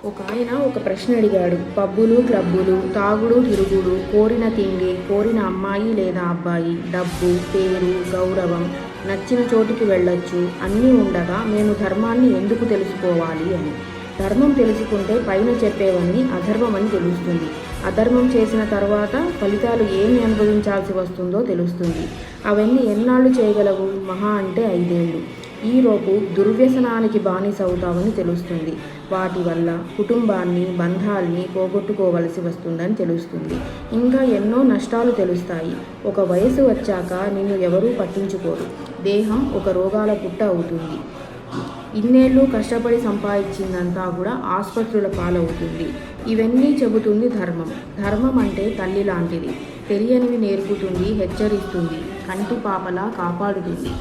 ఒక ఆయన ఒక ప్రశ్న అడిగాడు. పబ్బులు, క్లబ్బులు, తాగుడు, తిరుగుడు, కోరిన తిండి, కోరిన అమ్మాయి లేదా అబ్బాయి, డబ్బు, పేరు, గౌరవం, నచ్చిన చోటికి వెళ్ళొచ్చు అన్నీ ఉండగా మేము ధర్మాన్ని ఎందుకు తెలుసుకోవాలి అని. ధర్మం తెలుసుకుంటే పైన చెప్పేవన్నీ అధర్మం అని తెలుస్తుంది. అధర్మం చేసిన తర్వాత ఫలితాలు ఏమి అనుభవించాల్సి వస్తుందో తెలుస్తుంది. అవన్నీ ఎన్నాళ్ళు చేయగలవు? మహా అంటే 5 ఏళ్ళు. ఈలోపు దుర్వ్యసనానికి బానిస అవుతామని తెలుస్తుంది. వాటి వల్ల కుటుంబాన్ని, బంధాల్ని పోగొట్టుకోవలసి వస్తుందని తెలుస్తుంది. ఇంకా ఎన్నో నష్టాలు తెలుస్తాయి. ఒక వయసు వచ్చాక నిన్ను ఎవరూ పట్టించుకోరు. దేహం ఒక రోగాల పుట్ట అవుతుంది. ఇన్నేళ్ళు కష్టపడి సంపాదించిందంతా కూడా ఆసుపత్రుల పాలవుతుంది. ఇవన్నీ చెబుతుంది ధర్మం. ధర్మం అంటే తల్లి లాంటిది. తెలియనివి నేర్పుతుంది, హెచ్చరిస్తుంది, కంటి పాపలా కాపాడుతుంది.